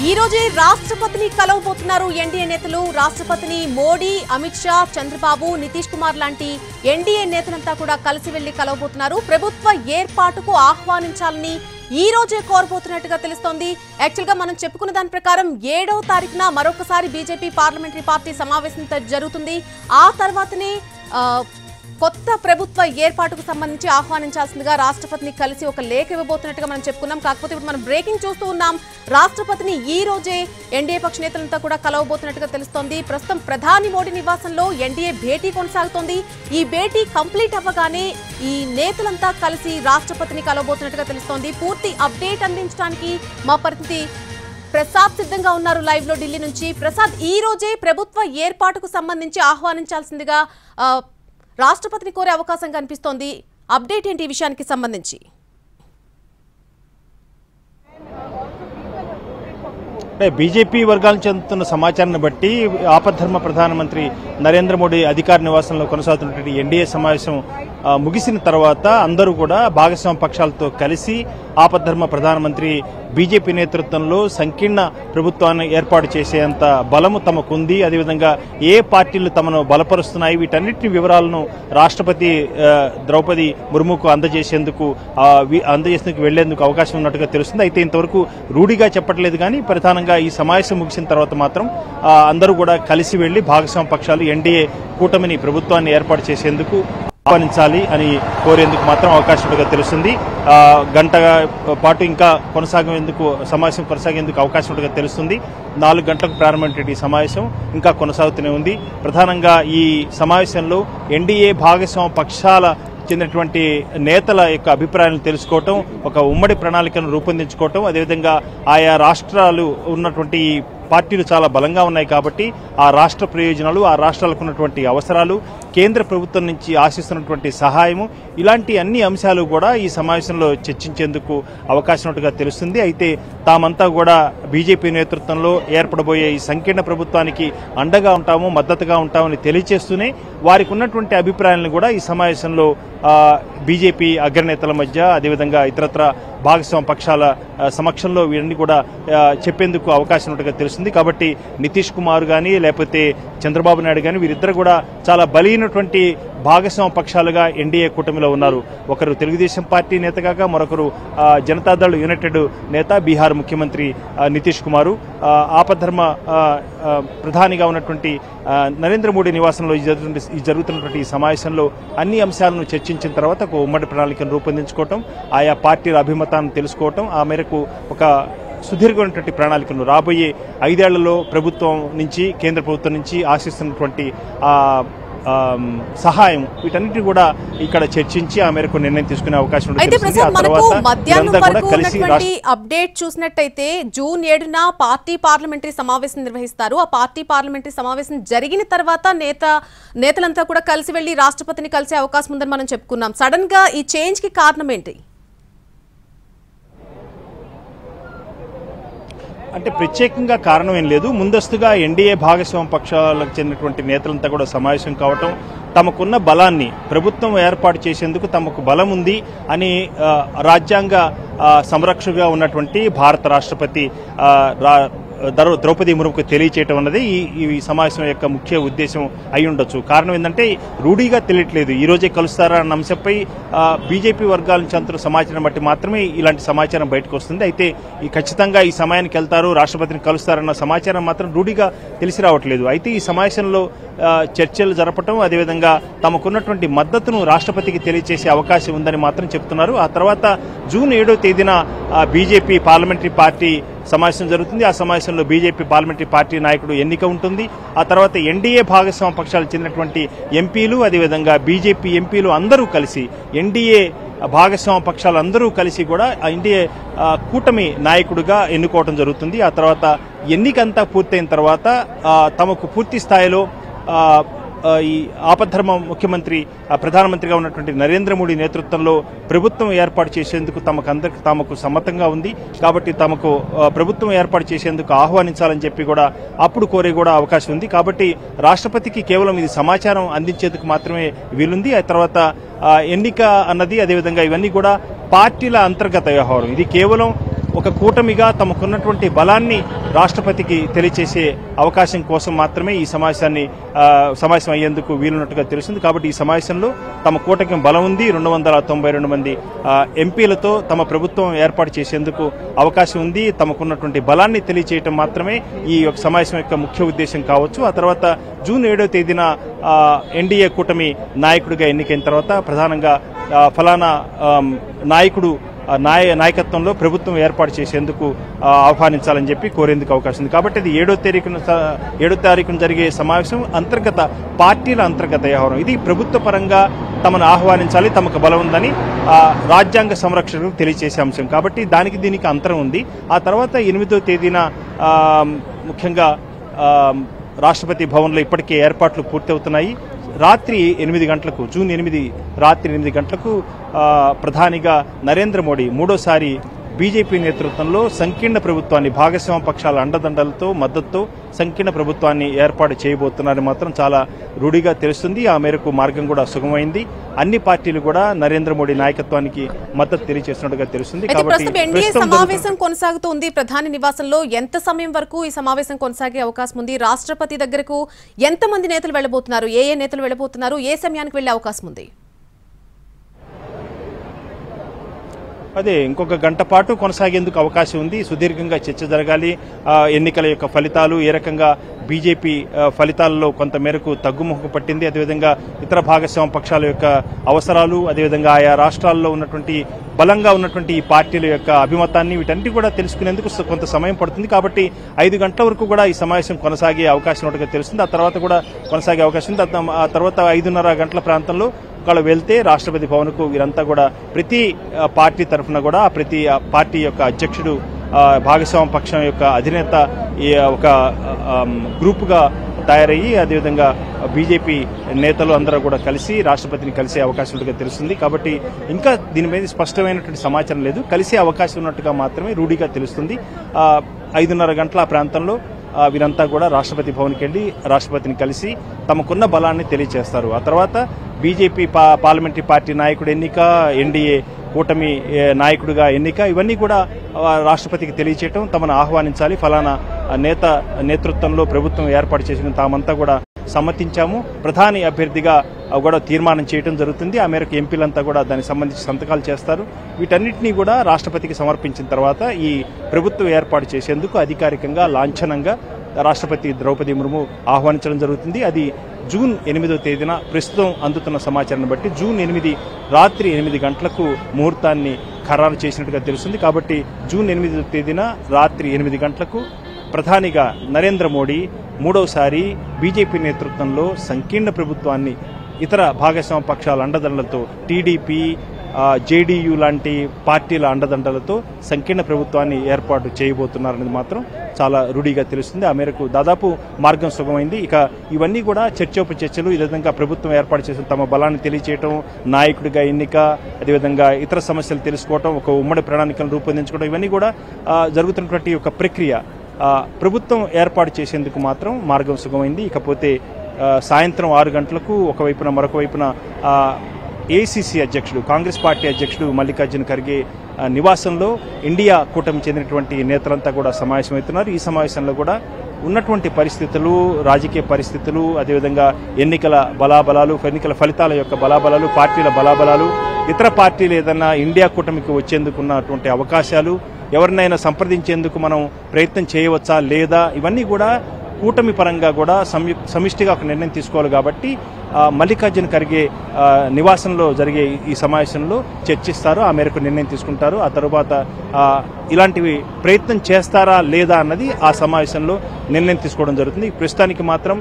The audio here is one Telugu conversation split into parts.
ఈ రోజే రాష్ట్రపతిని కలవబోతున్నారు ఎన్డీఏ నేతలు. రాష్ట్రపతిని మోడీ, అమిత్ షా, చంద్రబాబు, నితీష్ కుమార్ లాంటి ఎన్డీఏ నేతలంతా కూడా కలిసి వెళ్లి కలవబోతున్నారు. ప్రభుత్వ ఏర్పాటుకు ఆహ్వానించాలని ఈ రోజే కోరబోతున్నట్టుగా తెలుస్తోంది. యాక్చువల్ గా మనం చెప్పుకున్న దాని ప్రకారం 7వ తారీఖున మరొకసారి బీజేపీ పార్లమెంటరీ పార్టీ సమావేశం జరుగుతుంది. ఆ తర్వాతనే కొత్త ప్రభుత్వ ఏర్పాటుకు సంబంధించి ఆహ్వానించాల్సిందిగా రాష్ట్రపతిని కలిసి ఒక లేఖ ఇవ్వబోతున్నట్టుగా మనం చెప్పుకున్నాం. కాకపోతే ఇప్పుడు మనం బ్రేకింగ్ చూస్తూ ఉన్నాం. రాష్ట్రపతిని ఈ రోజే ఎన్డీఏ పక్ష నేతలంతా కూడా కలవబోతున్నట్టుగా తెలుస్తోంది. ప్రస్తుతం ప్రధాని మోడీ నివాసంలో ఎన్డీఏ భేటీ కొనసాగుతోంది. ఈ భేటీ కంప్లీట్ అవ్వగానే ఈ నేతలంతా కలిసి రాష్ట్రపతిని కలవబోతున్నట్టుగా తెలుస్తోంది. పూర్తి అప్డేట్ అందించడానికి మా ప్రతినిధి ప్రసాద్ సిద్ధంగా ఉన్నారు లైవ్ లో ఢిల్లీ నుంచి. ప్రసాద్, ఈ రోజే ప్రభుత్వ ఏర్పాటుకు సంబంధించి ఆహ్వానించాల్సిందిగా రాష్ట్రపతిని కోరే అవకాశం కనిపిస్తోంది. అప్డేట్ ఏంటి ఈ విషయానికి సంబంధించి? బీజేపీ వర్గాల చెందుతున్న సమాచారాన్ని బట్టి ఆపద్ధర్మ ప్రధానమంత్రి నరేంద్ర మోడీ అధికార నివాసంలో కొనసాగుతున్నటువంటి ఎన్డీఏ సమావేశం ముగిసిన తర్వాత అందరూ కూడా భాగస్వామ్య పక్షాలతో కలిసి ఆపద్ధర్మ ప్రధానమంత్రి బీజేపీ నేతృత్వంలో సంకీర్ణ ప్రభుత్వాన్ని ఏర్పాటు చేసేంత బలము తమకుంది. అదేవిధంగా ఏ పార్టీలు తమను బలపరుస్తున్నాయి, వీటన్నిటి వివరాలను రాష్ట్రపతి ద్రౌపది ముర్ముకు అందజేసేందుకు వెళ్లేందుకు అవకాశం ఉన్నట్టుగా తెలుస్తుంది. అయితే ఇంతవరకు రూఢిగా చెప్పట్లేదు, కానీ ప్రధానంగా ఈ సమావేశం ముగిసిన తర్వాత మాత్రం అందరూ కూడా కలిసి వెళ్లి భాగస్వామ్య పక్షాలు ఎన్డీఏ కూటమిని ప్రభుత్వాన్ని ఏర్పాటు చేసేందుకు ఆహ్వానించాలి అని కోరేందుకు మాత్రం అవకాశం ఉన్నట్టుగా తెలుస్తుంది. గంట పాటు ఇంకా సమావేశం కొనసాగేందుకు అవకాశం ఉన్నట్టుగా తెలుస్తుంది. 4 గంటలకు ప్రారంభమైన ఈ సమావేశం ఇంకా కొనసాగుతూనే ఉంది. ప్రధానంగా ఈ సమావేశంలో ఎన్డీఏ భాగస్వామ్య పక్షాల చెందినటువంటి నేతల యొక్క అభిప్రాయాలను తెలుసుకోవటం, ఒక ఉమ్మడి ప్రణాళికను రూపొందించుకోవటం, అదేవిధంగా ఆయా రాష్ట్రాలు ఉన్నటువంటి పార్టీలు చాలా బలంగా ఉన్నాయి కాబట్టి ఆ రాష్ట్ర ప్రయోజనాలు, ఆ రాష్ట్రాలకు ఉన్నటువంటి అవసరాలు, కేంద్ర ప్రభుత్వం నుంచి ఆశిస్తున్నటువంటి సహాయము, ఇలాంటి అన్ని అంశాలు కూడా ఈ సమావేశంలో చర్చించేందుకు అవకాశం ఉన్నట్టుగా తెలుస్తుంది. అయితే తామంతా కూడా బీజేపీ నేతృత్వంలో ఏర్పడబోయే ఈ సంకీర్ణ ప్రభుత్వానికి అండగా ఉంటాము, మద్దతుగా ఉంటామని తెలియజేస్తూనే వారికి ఉన్నటువంటి అభిప్రాయాలను కూడా ఈ సమావేశంలో బీజేపీ అగ్రనేతల మధ్య, అదేవిధంగా ఇతరత్ర భాగస్వామ్య పక్షాల సమక్షంలో వీరన్నీ కూడా చెప్పేందుకు అవకాశం ఉన్నట్టుగా తెలుస్తుంది. కాబట్టి నితీష్ కుమార్ కానీ లేకపోతే చంద్రబాబు నాయుడు కానీ వీరిద్దరు కూడా చాలా బలైనటువంటి భాగస్వామ్య పక్షాలుగా ఎన్డీఏ కూటమిలో ఉన్నారు. ఒకరు తెలుగుదేశం పార్టీ నేత కాగా మరొకరు జనతాదళ్ యునైటెడ్ నేత, బీహార్ ముఖ్యమంత్రి నితీష్ కుమారు. ఆపద్ధర్మ ప్రధానిగా ఉన్నటువంటి నరేంద్ర మోడీ నివాసంలో జరుగుతున్నటువంటి ఈ సమావేశంలో అన్ని అంశాలను చర్చించిన తర్వాత ఒక ఉమ్మడి ప్రణాళికను రూపొందించుకోవటం, ఆయా పార్టీల అభిమతాన్ని తెలుసుకోవటం, ఆ మేరకు ఒక సుదీర్ఘమైనటువంటి ప్రణాళికను రాబోయే 5 ఏళ్లలో ప్రభుత్వం నుంచి, కేంద్ర ప్రభుత్వం నుంచి ఆశిస్తున్నటువంటి సహాయం, వీటన్నిటి కూడా ఇక్కడ చర్చించి ఆ మేరకు నిర్ణయం తీసుకునే అవకాశం ఉంది. అప్డేట్ చూసినట్టయితే జూన్ 7న పార్టీ పార్లమెంటరీ సమావేశం నిర్వహిస్తారు. ఆ పార్టీ పార్లమెంటరీ సమావేశం జరిగిన తర్వాత నేతలంతా కూడా కలిసి వెళ్లి రాష్ట్రపతిని కలిసే అవకాశం ఉందని మనం చెప్పుకున్నాం. సడన్ గా ఈ చేంజ్ కి కారణం ఏంటి? అంటే ప్రత్యేకంగా కారణం ఏం లేదు. ముందస్తుగా ఎన్డీఏ భాగస్వామ్య పక్షాలకు చెందినటువంటి నేతలంతా కూడా సమావేశం కావటం, తమకున్న బలాన్ని, ప్రభుత్వం ఏర్పాటు చేసేందుకు తమకు బలం ఉంది అని రాజ్యాంగ సంరక్షకుగా ఉన్నటువంటి భారత రాష్ట్రపతి ద్రౌపది ముర్ముకు తెలియచేయటం అన్నది ఈ సమావేశం యొక్క ముఖ్య ఉద్దేశం అయి ఉండొచ్చు. కారణం ఏంటంటే రూఢీగా తెలియట్లేదు. ఈ రోజే కలుస్తారా అన్న అంశంపై బీజేపీ వర్గాల నుంచి అంతరు సమాచారం బట్టి మాత్రమే ఇలాంటి సమాచారం బయటకు వస్తుంది. అయితే ఖచ్చితంగా ఈ సమయానికి వెళ్తారు, రాష్ట్రపతిని కలుస్తారన్న సమాచారం మాత్రం రూఢీగా తెలిసి రావట్లేదు. అయితే ఈ సమావేశంలో చర్చలు జరపడం, అదేవిధంగా తమకున్నటువంటి మద్దతును రాష్ట్రపతికి తెలియజేసే అవకాశం ఉందని మాత్రం చెప్తున్నారు. ఆ తర్వాత జూన్ 7వ తేదీన బీజేపీ పార్లమెంటరీ పార్టీ సమావేశం జరుగుతుంది. ఆ సమావేశంలో బీజేపీ పార్లమెంటరీ పార్టీ నాయకుడు ఎన్నిక ఉంటుంది. ఆ తర్వాత ఎన్డీఏ భాగస్వామ్య పక్షాలకు చెందినటువంటి ఎంపీలు, అదేవిధంగా బీజేపీ ఎంపీలు అందరూ కలిసి, ఎన్డీఏ భాగస్వామ్య పక్షాలందరూ కలిసి కూడా ఎన్డీఏ కూటమి నాయకుడిగా ఎన్నుకోవడం జరుగుతుంది. ఆ తర్వాత ఎన్నికంతా పూర్తయిన తర్వాత తమకు పూర్తి స్థాయిలో ఈ ఆపద్ధర్మ ముఖ్యమంత్రి ప్రధానమంత్రిగా ఉన్నటువంటి నరేంద్ర మోడీ నేతృత్వంలో ప్రభుత్వం ఏర్పాటు చేసేందుకు తమకు సమ్మతంగా ఉంది. కాబట్టి తమకు ప్రభుత్వం ఏర్పాటు చేసేందుకు ఆహ్వానించాలని చెప్పి కూడా అప్పుడు కోరే కూడా అవకాశం ఉంది. కాబట్టి రాష్ట్రపతికి కేవలం ఇది సమాచారం అందించేందుకు మాత్రమే వీలుంది. ఆ తర్వాత ఎన్నిక అన్నది, అదేవిధంగా ఇవన్నీ కూడా పార్టీల అంతర్గత వ్యవహారం. ఇది కేవలం ఒక కూటమిగా తమకున్నటువంటి బలాన్ని రాష్ట్రపతికి తెలియచేసే అవకాశం కోసం మాత్రమే ఈ సమావేశం అయ్యేందుకు వీలున్నట్టుగా తెలుస్తుంది. కాబట్టి ఈ సమావేశంలో తమ కూటమి బలం ఉంది, 292 మంది ఎంపీలతో తమ ప్రభుత్వం ఏర్పాటు చేసేందుకు అవకాశం ఉంది. తమకున్నటువంటి బలాన్ని తెలియచేయటం మాత్రమే ఈ యొక్క సమావేశం యొక్క ముఖ్య ఉద్దేశం కావచ్చు. ఆ తర్వాత జూన్ 7వ తేదీన ఎన్డీఏ కూటమి నాయకుడిగా ఎన్నికైన తర్వాత ప్రధానంగా ఫలానా నాయకుడు నాయకత్వంలో ప్రభుత్వం ఏర్పాటు చేసేందుకు ఆహ్వానించాలని చెప్పి కోరేందుకు అవకాశం ఉంది. కాబట్టి అది 7వ తారీఖున జరిగే సమావేశం పార్టీల అంతర్గత వ్యవహారం. ఇది ప్రభుత్వ పరంగా తమను ఆహ్వానించాలి, తమకు బలం ఉందని రాజ్యాంగ సంరక్షణకు తెలియజేసే అంశం. కాబట్టి దీనికి అంతరం ఉంది. ఆ తర్వాత 8వ తేదీన ముఖ్యంగా రాష్ట్రపతి భవన్లో ఇప్పటికే ఏర్పాట్లు పూర్తవుతున్నాయి. రాత్రి 8 గంటలకు జూన్ 8 రాత్రి 8 గంటలకు ప్రధానిగా నరేంద్ర మోడీ మూడోసారి బీజేపీ నేతృత్వంలో సంకీర్ణ ప్రభుత్వాన్ని భాగస్వామ్య పక్షాల అండదండలతో మద్దతుతో సంకీర్ణ ప్రభుత్వాన్ని ఏర్పాటు చేయబోతున్నారని మాత్రం చాలా రూఢిగా తెలుస్తుంది. ఆ మేరకు మార్గం కూడా సుగమైంది. అన్ని పార్టీలు కూడా నరేంద్ర మోడీ నాయకత్వానికి మద్దతు తెలియజేస్తున్నట్టుగా తెలుస్తుంది. ఎన్డీఏ సమావేశం కొనసాగుతుంది. ప్రధాని నివాసంలో ఎంత సమయం వరకు ఈ సమావేశం కొనసాగే అవకాశం ఉంది? రాష్ట్రపతి దగ్గరకు ఎంతమంది నేతలు వెళ్లబోతున్నారు? ఏ నేతలు వెళ్లబోతున్నారు? ఏ సమయానికి వెళ్లే అవకాశం ఉంది? అదే ఇంకొక గంట పాటు కొనసాగేందుకు అవకాశం ఉంది. సుదీర్ఘంగా చర్చ జరగాలి. ఎన్నికల యొక్క ఫలితాలు ఏ రకంగా బీజేపీ ఫలితాలలో కొంత మేరకు తగ్గుముఖం పట్టింది, అదేవిధంగా ఇతర భాగస్వామ్య పక్షాల యొక్క అవసరాలు, అదేవిధంగా ఆయా రాష్ట్రాల్లో ఉన్నటువంటి బలంగా ఉన్నటువంటి ఈ పార్టీల యొక్క అభిమతాన్ని వీటన్నిటి కూడా తెలుసుకునేందుకు కొంత సమయం పడుతుంది. కాబట్టి 5 గంటల వరకు కూడా ఈ సమావేశం కొనసాగే అవకాశం ఉన్నట్టుగా తెలుస్తుంది. ఆ తర్వాత కూడా కొనసాగే అవకాశం ఉంది. ఆ తర్వాత 5:30 గంటల ప్రాంతంలో ఒకవేళ వెళ్తే రాష్ట్రపతి భవన్కు వీరంతా కూడా ప్రతి పార్టీ తరఫున కూడా ప్రతి పార్టీ యొక్క అధ్యక్షుడు భాగస్వామ్య పక్షం యొక్క అధినేత ఒక గ్రూపుగా తయారయ్యి అదేవిధంగా బీజేపీ నేతలు అందరూ కూడా కలిసి రాష్ట్రపతిని కలిసే అవకాశం ఉన్నట్టుగా తెలుస్తుంది. కాబట్టి ఇంకా దీని మీద స్పష్టమైనటువంటి సమాచారం లేదు. కలిసే అవకాశం ఉన్నట్టుగా మాత్రమే రూఢిగా తెలుస్తుంది. 5:30 గంటల ప్రాంతంలో వీరంతా కూడా రాష్ట్రపతి భవన్కి వెళ్లి రాష్ట్రపతిని కలిసి తమకున్న బలాన్ని తెలియజేస్తారు. ఆ తర్వాత బీజేపీ పార్లమెంటరీ పార్టీ నాయకుడు ఎన్నిక, ఎన్డీఏ కూటమి నాయకుడిగా ఎన్నిక, ఇవన్నీ కూడా రాష్ట్రపతికి తెలియచేయటం, తమను ఆహ్వానించాలి, ఫలానా నేతృత్వంలో ప్రభుత్వం ఏర్పాటు చేసిన తామంతా కూడా సమ్మతించాము, ప్రధాని అభ్యర్థిగా కూడా తీర్మానం చేయడం జరుగుతుంది. ఆ మేరకు ఎంపీలంతా కూడా దానికి సంబంధించి సంతకాలు చేస్తారు. వీటన్నిటినీ కూడా రాష్ట్రపతికి సమర్పించిన తర్వాత ఈ ప్రభుత్వం ఏర్పాటు చేసేందుకు అధికారికంగా లాంఛనంగా రాష్ట్రపతి ద్రౌపది ముర్ము ఆహ్వానించడం జరుగుతుంది. అది జూన్ 8వ తేదీన ప్రస్తుతం అందుతున్న సమాచారాన్ని బట్టి జూన్ 8 రాత్రి 8 గంటలకు ముహూర్తాన్ని ఖరారు చేసినట్టుగా తెలుస్తుంది. కాబట్టి జూన్ 8వ తేదీన రాత్రి 8 గంటలకు ప్రధానిగా నరేంద్ర మోడీ మూడవసారి బీజేపీ నేతృత్వంలో సంకీర్ణ ప్రభుత్వాన్ని ఇతర భాగస్వామ్య పక్షాల అండదండలతో టీడీపీ, జేడీయూ లాంటి పార్టీల అండదండలతో సంకీర్ణ ప్రభుత్వాన్ని ఏర్పాటు చేయబోతున్నారనేది మాత్రం చాలా రూఢిగా తెలుస్తుంది. ఆ మేరకు దాదాపు మార్గం సుగమైంది. ఇక ఇవన్నీ కూడా చర్చోపచర్చలు, ఈ విధంగా ప్రభుత్వం ఏర్పాటు చేసిన తమ బలాన్ని తెలియచేయటం, నాయకుడిగా ఎన్నిక, అదేవిధంగా ఇతర సమస్యలు తెలుసుకోవటం, ఒక ఉమ్మడి ప్రణాళికలను రూపొందించుకోవడం, ఇవన్నీ కూడా జరుగుతున్నటువంటి ఒక ప్రక్రియ. ప్రభుత్వం ఏర్పాటు చేసేందుకు మాత్రం మార్గం సుగమైంది. ఇకపోతే సాయంత్రం 6 గంటలకు ఒకవైపున మరొక వైపున ఏఐసీసీ అధ్యక్షుడు, కాంగ్రెస్ పార్టీ అధ్యక్షుడు మల్లికార్జున ఖర్గే నివాసంలో ఇండియా కూటమి చెందినటువంటి నేతలంతా కూడా సమావేశమవుతున్నారు. ఈ సమావేశంలో కూడా ఉన్నటువంటి పరిస్థితులు, రాజకీయ పరిస్థితులు, అదేవిధంగా ఎన్నికల బలాబలాలు, ఎన్నికల ఫలితాల యొక్క బలాబలాలు, పార్టీల బలాబలాలు, ఇతర పార్టీలు ఏదన్నా ఇండియా కూటమికి వచ్చేందుకు ఉన్నటువంటి అవకాశాలు, ఎవరినైనా సంప్రదించేందుకు మనం ప్రయత్నం చేయవచ్చా లేదా, ఇవన్నీ కూడా కూటమి పరంగా కూడా సమిష్టిగా ఒక నిర్ణయం తీసుకోవాలి. కాబట్టి మల్లికార్జున ఖర్గే నివాసంలో జరిగే ఈ సమావేశంలో చర్చిస్తారు, ఆ మేరకు నిర్ణయం తీసుకుంటారు. ఆ తరువాత ఇలాంటివి ప్రయత్నం చేస్తారా లేదా అన్నది ఆ సమావేశంలో నిర్ణయం తీసుకోవడం జరుగుతుంది. ప్రస్తుతానికి మాత్రం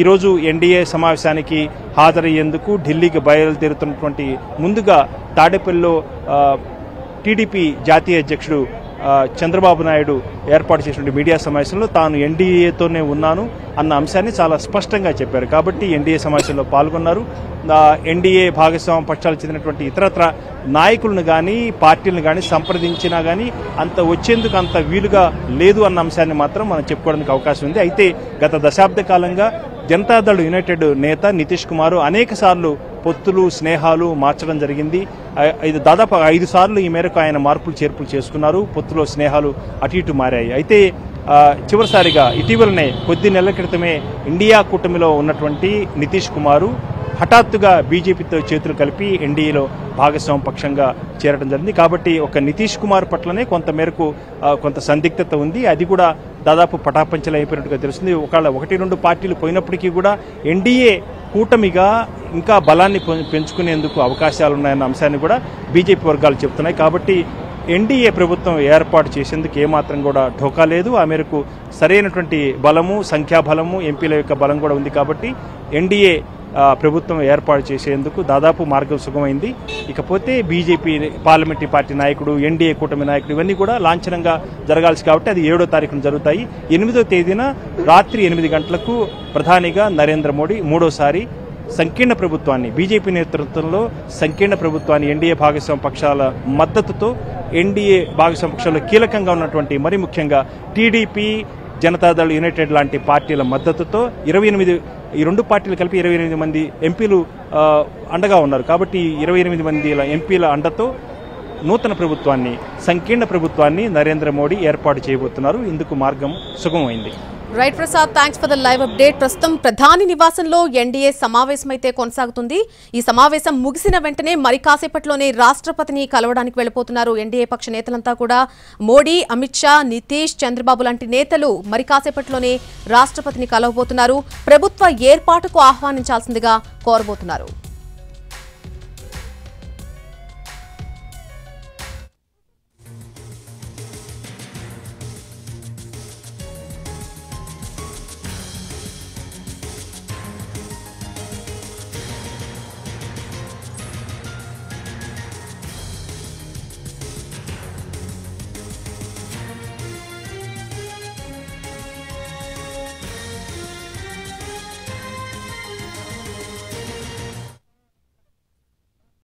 ఈరోజు ఎన్డీఏ సమావేశానికి హాజరయ్యేందుకు ఢిల్లీకి బయలుదేరుతున్నటువంటి ముందుగా తాడేపల్లిలో టీడీపీ జాతీయ అధ్యక్షుడు చంద్రబాబు నాయుడు ఏర్పాటు చేసిన మీడియా సమావేశంలో తాను ఎన్డీఏతోనే ఉన్నాను అన్న అంశాన్ని చాలా స్పష్టంగా చెప్పారు. కాబట్టి ఎన్డీఏ సమావేశంలో పాల్గొన్నారు. ఎన్డీఏ భాగస్వామ్య పక్షాలకు చెందినటువంటి ఇతరత్ర నాయకులను కానీ పార్టీలను కానీ సంప్రదించినా కానీ వచ్చేందుకు అంత వీలుగా లేదు అన్న అంశాన్ని మాత్రం మనం చెప్పుకోవడానికి అవకాశం ఉంది. అయితే గత దశాబ్ద కాలంగా జనతాదళ్ యునైటెడ్ నేత నితీష్ కుమార్ అనేక సార్లు పొత్తులు స్నేహాలు మార్చడం జరిగింది. ఇది దాదాపు 5 సార్లు ఈ మేరకు ఆయన మార్పులు చేర్పులు చేసుకున్నారు. పొత్తులో స్నేహాలు అటు ఇటు మారాయి. అయితే చివరిసారిగా ఇటీవలనే కొద్ది నెలల క్రితమే ఇండియా కూటమిలో ఉన్నటువంటి నితీష్ కుమారు హఠాత్తుగా బీజేపీతో చేతులు కలిపి ఎన్డీఏలో భాగస్వామ్య పక్షంగా చేరడం జరిగింది. కాబట్టి ఒక నితీష్ కుమార్ పట్లనే కొంత మేరకు కొంత సందిగ్ధత ఉంది. అది కూడా దాదాపు పటాపంచలు అయిపోయినట్టుగా తెలుస్తుంది. ఒకవేళ 1-2 పార్టీలు పోయినప్పటికీ కూడా ఎన్డీఏ కూటమిగా ఇంకా బలాన్ని పెంచుకునేందుకు అవకాశాలున్నాయన్న అంశాన్ని కూడా బీజేపీ వర్గాలు చెబుతున్నాయి. కాబట్టి ఎన్డీఏ ప్రభుత్వం ఏర్పాటు చేసేందుకు ఏమాత్రం కూడా ఢోకా లేదు. ఆ మేరకు సరైనటువంటి బలము, సంఖ్యాబలము, ఎంపీల యొక్క బలం కూడా ఉంది. కాబట్టి ఎన్డీఏ ప్రభుత్వం ఏర్పాటు చేసేందుకు దాదాపు మార్గం సుగమైంది. ఇకపోతే బీజేపీ పార్లమెంటరీ పార్టీ నాయకుడు, ఎన్డీఏ కూటమి నాయకుడు ఇవన్నీ కూడా లాంఛనంగా జరగాల్సి కాబట్టి అది 7వ తారీఖున జరుగుతాయి. 8వ తేదీన రాత్రి 8 గంటలకు ప్రధానిగా నరేంద్ర మోడీ మూడోసారి సంకీర్ణ ప్రభుత్వాన్ని, బీజేపీ నేతృత్వంలో సంకీర్ణ ప్రభుత్వాన్ని ఎన్డీఏ భాగస్వామ్య పక్షాల మద్దతుతో, ఎన్డీఏ భాగస్వామ్య పక్షాల్లో కీలకంగా ఉన్నటువంటి మరి ముఖ్యంగా టీడీపీ, జనతాదళ్ యునైటెడ్ లాంటి పార్టీల మద్దతుతో 28 ఈ 2 పార్టీలు కలిపి 28 మంది ఎంపీలు అండగా ఉన్నారు. కాబట్టి 28 మంది ఎంపీల అండతో నూతన ప్రభుత్వాన్ని, సంకీర్ణ ప్రభుత్వాన్ని నరేంద్ర మోడీ ఏర్పాటు చేయబోతున్నారు. ఇందుకు మార్గం సుగమైంది. Right Prasad, thanks for the live update. ప్రస్తుతం ప్రధాని నివాసంలో ఎన్డీఏ సమావేశం అయితే కొనసాగుతుంది. ఈ సమావేశం ముగిసిన వెంటనే మరి కాసేపట్లోనే రాష్ట్రపతిని కలవడానికి వెళ్లిపోతున్నారు ఎన్డీఏ పక్ష నేతలంతా కూడా. మోడీ, అమిత్ షా, నితీష్, చంద్రబాబు లాంటి నేతలు మరి కాసేపట్లోనే రాష్ట్రపతిని కలవబోతున్నారు. ప్రభుత్వ ఏర్పాటుకు ఆహ్వానించాల్సిందిగా కోరబోతున్నారు.